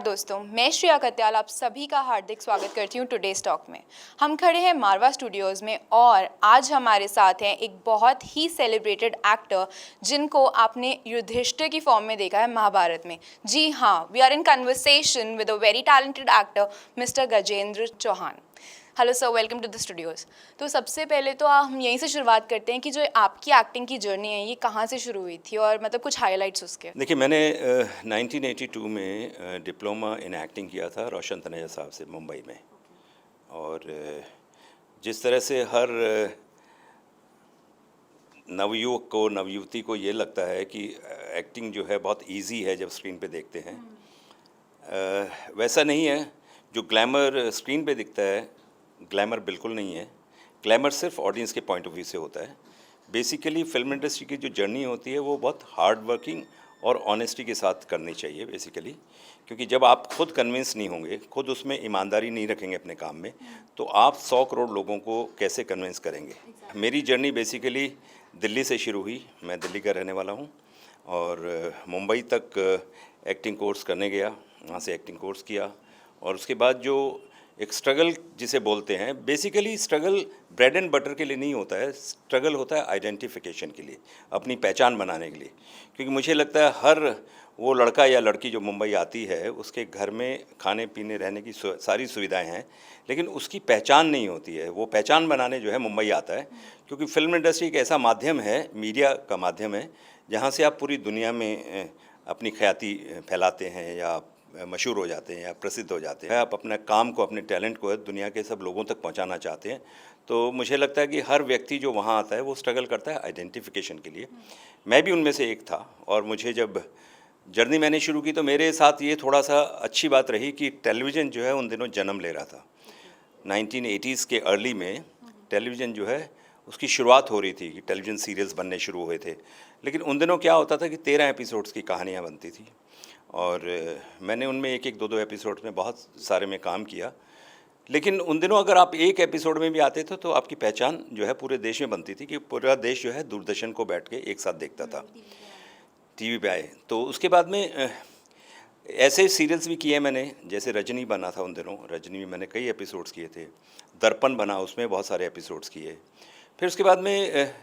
दोस्तों, मैं श्रेया कत्याल आप सभी का हार्दिक स्वागत करती हूँ टुडेज टॉक में। हम खड़े हैं मारवा स्टूडियोज़ में और आज हमारे साथ हैं एक बहुत ही सेलिब्रेटेड एक्टर जिनको आपने युधिष्ठिर की फॉर्म में देखा है महाभारत में। जी हाँ, we are in conversation with a very talented actor mister Gajendra Chauhan. Hello sir, welcome to the studios. तो सबसे पहले तो हम यहीं से शुरुआत करते हैं कि जो आपकी एक्टिंग की जर्नी है ये कहाँ से शुरू हुई थी और मतलब कुछ हाइलाइट्स उसके। देखिए मैंने 1982 में डिप्लोमा इन एक्टिंग किया था रोशन तनेजा साहब से मुंबई में। और जिस तरह से हर नवयुवक को नवयुवती को ये लगता है कि एक्टिंग जो है बहुत इजी है जब स्क्रीन पे देखते हैं, वैसा नहीं है। जो ग्लैमर स्क्रीन पे दिखता है, ग्लैमर बिल्कुल नहीं है। ग्लैमर सिर्फ ऑडियंस के पॉइंट ऑफ व्यू से होता है। बेसिकली फिल्म इंडस्ट्री की जो जर्नी होती है वो बहुत हार्ड वर्किंग और ऑनेस्टी के साथ करनी चाहिए बेसिकली, क्योंकि जब आप खुद कन्विंस नहीं होंगे, खुद उसमें ईमानदारी नहीं रखेंगे अपने काम में, तो आप 100 करोड़ लोगों को कैसे कन्विंस करेंगे। मेरी जर्नी बेसिकली दिल्ली से शुरू हुई। मैं दिल्ली का रहने वाला हूँ और मुंबई तक एक्टिंग कोर्स करने गया, वहाँ से एक्टिंग कोर्स किया। और उसके बाद जो एक स्ट्रगल जिसे बोलते हैं, basically struggle bread and butter के लिए नहीं होता है, स्ट्रगल होता है आइडेंटिफिकेशन के लिए, अपनी पहचान बनाने के लिए। क्योंकि मुझे लगता है हर वो लड़का या लड़की जो मुंबई आती है उसके घर में खाने पीने रहने की सारी सुविधाएं हैं, लेकिन उसकी पहचान नहीं होती है। वो पहचान बनाने जो है मुंबई आता है, क्योंकि फिल्म इंडस्ट्री एक ऐसा माध्यम है, मीडिया का माध्यम है, जहाँ से आप पूरी दुनिया में अपनी ख्याति फैलाते हैं या मशहूर हो जाते हैं या प्रसिद्ध हो जाते हैं। आप अपने काम को, अपने टैलेंट को दुनिया के सब लोगों तक पहुंचाना चाहते हैं। तो मुझे लगता है कि हर व्यक्ति जो वहां आता है वो स्ट्रगल करता है आइडेंटिफिकेशन के लिए। मैं भी उनमें से एक था। और मुझे जब जर्नी मैंने शुरू की तो मेरे साथ ये थोड़ा सा अच्छी बात रही कि टेलीविज़न जो है उन दिनों जन्म ले रहा था। 1980s के अर्ली में टेलीविज़न जो है उसकी शुरुआत हो रही थी कि टेलीविज़न सीरियल्स बनने शुरू हुए थे। लेकिन उन दिनों क्या होता था कि 13 एपिसोड्स की कहानियाँ बनती थी और मैंने उनमें एक एक दो दो एपिसोड में बहुत सारे में काम किया। लेकिन उन दिनों अगर आप एक एपिसोड में भी आते थे तो आपकी पहचान जो है पूरे देश में बनती थी, कि पूरा देश जो है दूरदर्शन को बैठ के एक साथ देखता था, टीवी पे आए। तो उसके बाद में ऐसे सीरियल्स भी किए मैंने, जैसे रजनी बना था उन दिनों, रजनी में मैंने कई एपिसोड्स किए थे। दर्पण बना, उसमें बहुत सारे एपिसोड्स किए। फिर उसके बाद में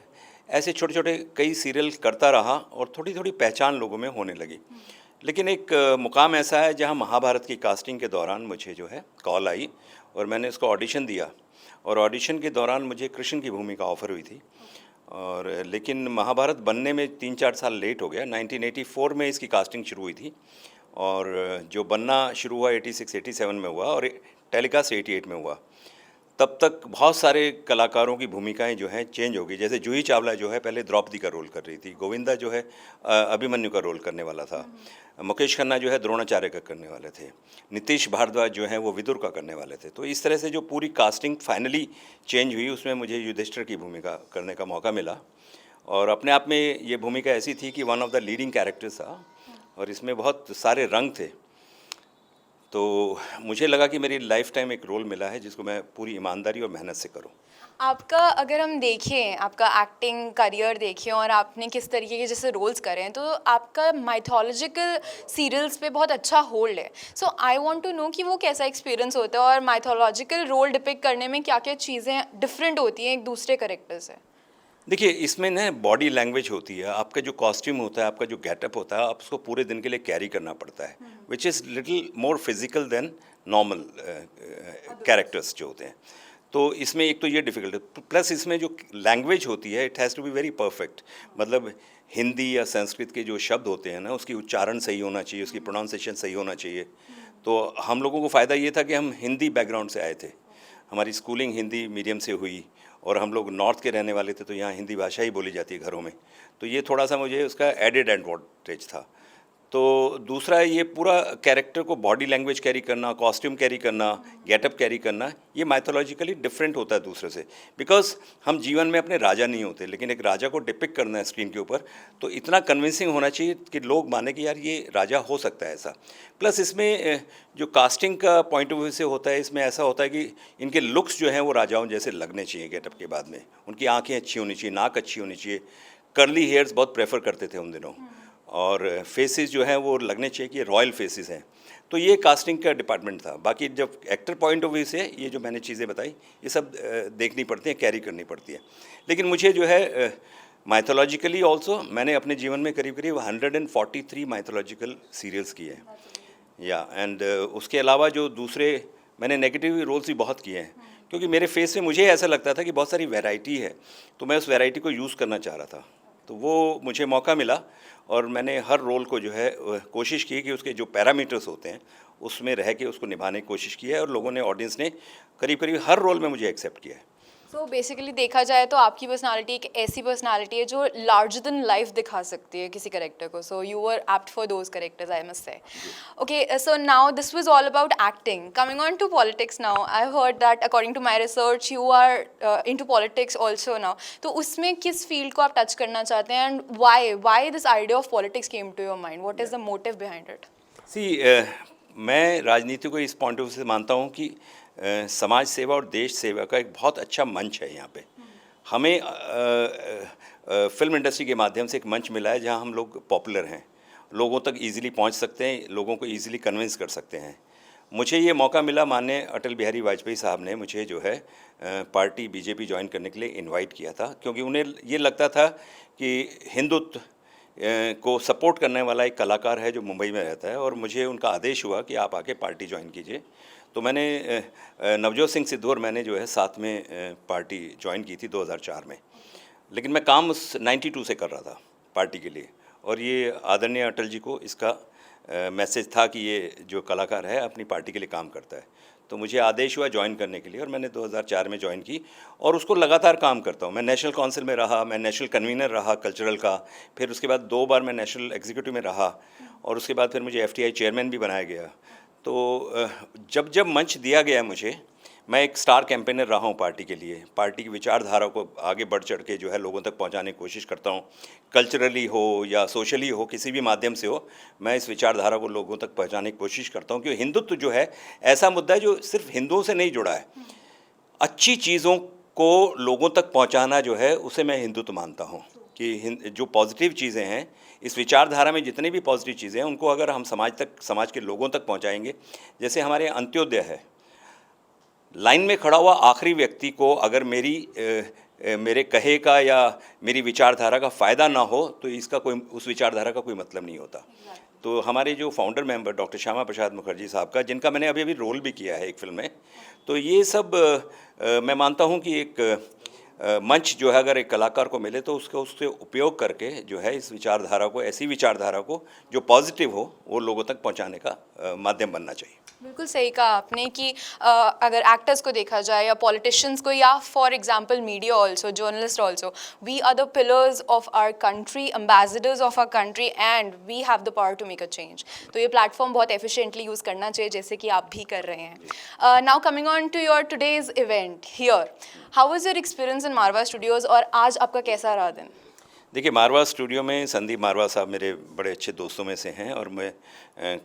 ऐसे छोटे छोटे कई सीरियल करता रहा और थोड़ी थोड़ी पहचान लोगों में होने लगी। लेकिन एक मुकाम ऐसा है जहां महाभारत की कास्टिंग के दौरान मुझे जो है कॉल आई और मैंने उसको ऑडिशन दिया। और ऑडिशन के दौरान मुझे कृष्ण की भूमिका ऑफ़र हुई थी। और लेकिन महाभारत बनने में 3-4 साल लेट हो गया। 1984 में इसकी कास्टिंग शुरू हुई थी और जो बनना शुरू हुआ 86-87 में हुआ और टेलीकास्ट 88 में हुआ। तब तक बहुत सारे कलाकारों की भूमिकाएं जो हैं चेंज हो गई। जैसे जूही चावला जो है पहले द्रौपदी का रोल कर रही थी, गोविंदा जो है अभिमन्यु का रोल करने वाला था, मुकेश खन्ना जो है द्रोणाचार्य का करने वाले थे, नीतीश भारद्वाज जो है वो विदुर का करने वाले थे। तो इस तरह से जो पूरी कास्टिंग फाइनली चेंज हुई, उसमें मुझे युधिष्ठिर की भूमिका करने का मौका मिला। और अपने आप में ये भूमिका ऐसी थी कि one of the leading characters था और इसमें बहुत सारे रंग थे। तो मुझे लगा कि मेरी लाइफ टाइम एक रोल मिला है जिसको मैं पूरी ईमानदारी और मेहनत से करूं। आपका अगर हम देखें, आपका एक्टिंग करियर देखें और आपने किस तरीके के जैसे रोल्स करे हैं, तो आपका माइथोलॉजिकल सीरियल्स पे बहुत अच्छा होल्ड है। सो आई वांट टू नो कि वो कैसा एक्सपीरियंस होता है और माइथोलॉजिकल रोल डिपिक्ट करने में क्या क्या चीज़ें डिफरेंट होती हैं एक दूसरे करेक्टर से। देखिए इसमें ना बॉडी लैंग्वेज होती है, आपका जो कॉस्ट्यूम होता है, आपका जो गेटअप होता है, आप उसको पूरे दिन के लिए कैरी करना पड़ता है, which is little more physical than normal characters जो होते हैं। तो इसमें एक तो ये डिफ़िकल्ट है, प्लस इसमें जो लैंग्वेज होती है it has to be very perfect. मतलब हिंदी या संस्कृत के जो शब्द होते हैं ना, उसकी उच्चारण सही होना चाहिए, उसकी प्रोनाउंसिएशन सही होना चाहिए। तो हम लोगों को फ़ायदा ये था कि हम हिंदी बैकग्राउंड से आए थे, हमारी स्कूलिंग हिंदी मीडियम से हुई और हम लोग नॉर्थ के रहने वाले थे, तो यहाँ हिंदी भाषा ही बोली जाती है घरों में। तो ये थोड़ा सा मुझे उसका एडेड एडवांटेज था। तो दूसरा ये पूरा कैरेक्टर को बॉडी लैंग्वेज कैरी करना, कॉस्ट्यूम कैरी करना, गेटअप कैरी करना, ये माइथोलॉजिकली डिफरेंट होता है दूसरे से। बिकॉज हम जीवन में अपने राजा नहीं होते, लेकिन एक राजा को डिपिक्ट करना है स्क्रीन के ऊपर, तो इतना कन्विंसिंग होना चाहिए कि लोग माने कि यार ये राजा हो सकता है ऐसा। प्लस इसमें जो कास्टिंग का पॉइंट ऑफ व्यू से होता है, इसमें ऐसा होता है कि इनके लुक्स जो हैं वो राजाओं जैसे लगने चाहिए गेटअप के बाद में। उनकी आँखें अच्छी होनी चाहिए, नाक अच्छी होनी चाहिए, कर्ली हेयर्स बहुत प्रेफर करते थे उन दिनों, और फेसेस जो हैं वो लगने चाहिए कि रॉयल फेसेस हैं। तो ये कास्टिंग का डिपार्टमेंट था। बाकी जब एक्टर पॉइंट ऑफ व्यू से ये जो मैंने चीज़ें बताई ये सब देखनी पड़ती हैं, कैरी करनी पड़ती है। लेकिन मुझे जो है माइथोलॉजिकली ऑल्सो मैंने अपने जीवन में करीब करीब 143 माइथोलॉजिकल सीरियल्स किए हैं या एंड उसके अलावा जो दूसरे मैंने नेगेटिव रोल्स भी बहुत किए हैं, क्योंकि मेरे फेस में मुझे ऐसा लगता था कि बहुत सारी वैरायटी है, तो मैं उस वैरायटी को यूज़ करना चाह रहा था। तो वो मुझे मौका मिला और मैंने हर रोल को जो है कोशिश की कि उसके जो पैरामीटर्स होते हैं उसमें रह के उसको निभाने की कोशिश की है, और लोगों ने, ऑडियंस ने करीब करीब हर रोल में मुझे एक्सेप्ट किया है। सो बेसिकली देखा जाए तो आपकी पर्सनालिटी एक ऐसी पर्सनालिटी है जो लार्जर देन लाइफ दिखा सकती है किसी करेक्टर को. So you are apt for those characters, I must say. Okay, so now this was all about acting. Coming on to politics now, I heard that according to my research you are into politics also now. तो उसमें किस field को आप touch करना चाहते हैं, and why this idea of politics came to your mind? What is the motive behind it? मैं राजनीति को इस पॉइंट ऑफ व्यू से मानता हूँ कि समाज सेवा और देश सेवा का एक बहुत अच्छा मंच है यहाँ पे. हमें फिल्म इंडस्ट्री के माध्यम से एक मंच मिला है जहाँ हम लोग पॉपुलर हैं, लोगों तक इजीली पहुँच सकते हैं, लोगों को इजीली कन्विंस कर सकते हैं. मुझे ये मौका मिला, माननीय अटल बिहारी वाजपेयी साहब ने मुझे जो है पार्टी बीजेपी ज्वाइन करने के लिए इनवाइट किया था, क्योंकि उन्हें ये लगता था कि हिंदुत्व को सपोर्ट करने वाला एक कलाकार है जो मुंबई में रहता है, और मुझे उनका आदेश हुआ कि आप आके पार्टी ज्वाइन कीजिए. तो मैंने नवजोत सिंह सिद्धू और मैंने जो है साथ में पार्टी ज्वाइन की थी 2004 में. लेकिन मैं काम उस 92 से कर रहा था पार्टी के लिए, और ये आदरणीय अटल जी को इसका मैसेज था कि ये जो कलाकार है अपनी पार्टी के लिए काम करता है. तो मुझे आदेश हुआ ज्वाइन करने के लिए, और मैंने 2004 में ज्वाइन की और उसको लगातार काम करता हूँ. मैं नेशनल काउंसिल में रहा, मैं नेशनल कन्वीनर रहा कल्चरल का, फिर उसके बाद 2 बार मैं नेशनल एग्जीक्यूटिव में रहा, और उसके बाद फिर मुझे FTI चेयरमैन भी बनाया गया. तो जब मंच दिया गया मुझे, मैं एक स्टार कैंपेनर रहा हूँ पार्टी के लिए. पार्टी की विचारधारा को आगे बढ़ चढ़ के जो है लोगों तक पहुँचाने की कोशिश करता हूँ. कल्चरली हो या सोशली हो, किसी भी माध्यम से हो, मैं इस विचारधारा को लोगों तक पहुँचाने की कोशिश करता हूँ. क्योंकि हिंदुत्व जो है ऐसा मुद्दा है जो सिर्फ हिंदुओं से नहीं जुड़ा है. अच्छी चीज़ों को लोगों तक पहुँचाना जो है उसे मैं हिंदुत्व मानता हूँ. कि जो पॉजिटिव चीज़ें हैं, इस विचारधारा में जितनी भी पॉजिटिव चीज़ें हैं उनको अगर हम समाज के लोगों तक पहुँचाएंगे, जैसे हमारे अंत्योदय है, लाइन में खड़ा हुआ आखिरी व्यक्ति को अगर मेरे कहे का या मेरी विचारधारा का फ़ायदा ना हो तो इसका कोई, उस विचारधारा का कोई मतलब नहीं होता. तो हमारे जो founder member doctor Shyama Prasad Mukherjee साहब का, जिनका मैंने अभी रोल भी किया है एक फिल्म में, तो ये सब मैं मानता हूँ कि एक मंच जो है अगर एक कलाकार को मिले तो उससे उपयोग करके जो है इस विचारधारा को, ऐसी विचारधारा को जो पॉजिटिव हो, वो लोगों तक पहुंचाने का माध्यम बनना चाहिए. बिल्कुल सही कहा आपने कि अगर एक्टर्स को देखा जाए या पॉलिटिशियंस को, या for example media also, journalist also, we are the pillars of our country, ambassadors of our country, and we have the power to make a change. तो ये प्लेटफॉर्म बहुत एफिशिएंटली यूज़ करना चाहिए, जैसे कि आप भी कर रहे हैं. Now coming on to your today's event here, how was your experience in Marwah studios, और आज आपका कैसा रहा दिन? देखिए, मारवा स्टूडियो में संदीप मारवा साहब मेरे बड़े अच्छे दोस्तों में से हैं, और मैं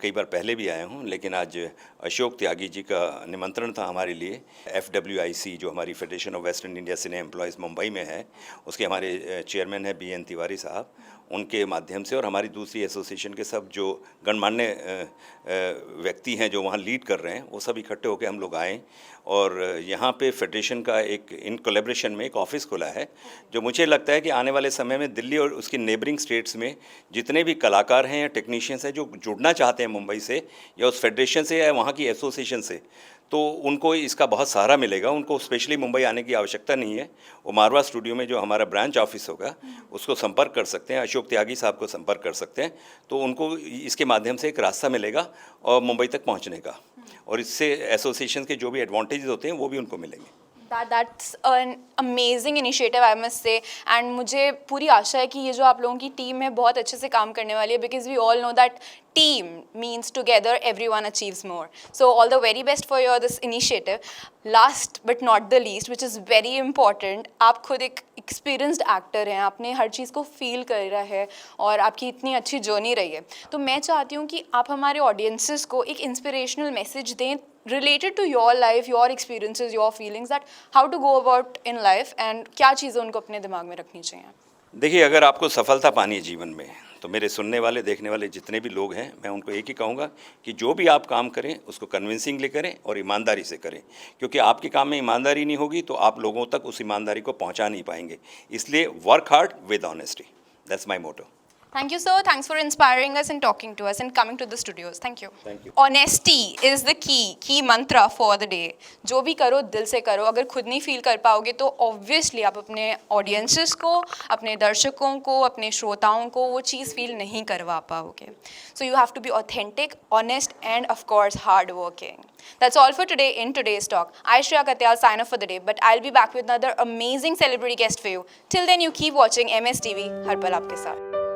कई बार पहले भी आया हूं, लेकिन आज अशोक त्यागी जी का निमंत्रण था हमारे लिए. FWIC जो हमारी federation of western India cine employees Mumbai में है, उसके हमारे चेयरमैन हैं BN तिवारी साहब, उनके माध्यम से, और हमारी दूसरी एसोसिएशन के सब जो गणमान्य व्यक्ति हैं जो वहाँ लीड कर रहे हैं, वो सब इकट्ठे होकर हम लोग आए. और यहाँ पे फेडरेशन का एक इन कोलैबोरेशन में एक ऑफिस खुला है, जो मुझे लगता है कि आने वाले समय में दिल्ली और उसके नेबरिंग स्टेट्स में जितने भी कलाकार हैं या टेक्नीशियंस हैं जो जुड़ना चाहते हैं मुंबई से या उस फेडरेशन से या वहाँ की एसोसिएशन से, तो उनको इसका बहुत सहारा मिलेगा. उनको स्पेशली मुंबई आने की आवश्यकता नहीं है. वो मारवा स्टूडियो में जो हमारा ब्रांच ऑफिस होगा उसको संपर्क कर सकते हैं, अशोक त्यागी साहब को संपर्क कर सकते हैं, तो उनको इसके माध्यम से एक रास्ता मिलेगा और मुंबई तक पहुंचने का, और इससे एसोसिएशन के जो भी एडवांटेजेस होते हैं वो भी उनको मिलेंगे. That's an amazing initiative, I must say. And मुझे पूरी आशा है कि ये जो आप लोगों की टीम है बहुत अच्छे से काम करने वाली है, because we all know that team means together everyone achieves more. So all the very best for your this initiative. Last but not the least, which is very important, आप खुद एक experienced actor हैं, आपने हर चीज़ को feel करा है और आपकी इतनी अच्छी जर्नी रही है. तो मैं चाहती हूँ कि आप हमारे audiences को एक inspirational message दें related to your life, your experiences, your feelings, that how to go about in life and क्या चीज़ें उनको अपने दिमाग में रखनी चाहिए. देखिए, अगर आपको सफलता पानी है जीवन में, तो मेरे सुनने वाले देखने वाले जितने भी लोग हैं, मैं उनको एक ही कहूँगा कि जो भी आप काम करें उसको कन्विंसिंगली करें और ईमानदारी से करें, क्योंकि आपके काम में ईमानदारी नहीं होगी तो आप लोगों तक उस ईमानदारी को पहुँचा नहीं पाएंगे। इसलिए work hard with honesty, that's my motto. Thank you, sir. Thanks for inspiring us and talking to us and coming to the studios. Thank you. Thank you. Honesty is the key mantra for the day. जो भी करो दिल से करो. अगर खुद नहीं feel कर पाओगे तो obviously आप अपने audiences को, अपने दर्शकों को, अपने श्रोताओं को वो चीज़ फील नहीं करवा पाओगे. So you have to be authentic, honest, and of course hardworking. That's all for today in today's talk. I, Shreya Katyal, sign off for the day, but I'll be back with another amazing celebrity guest for you. Till then, you keep watching MS TV. हर पल आपके साथ.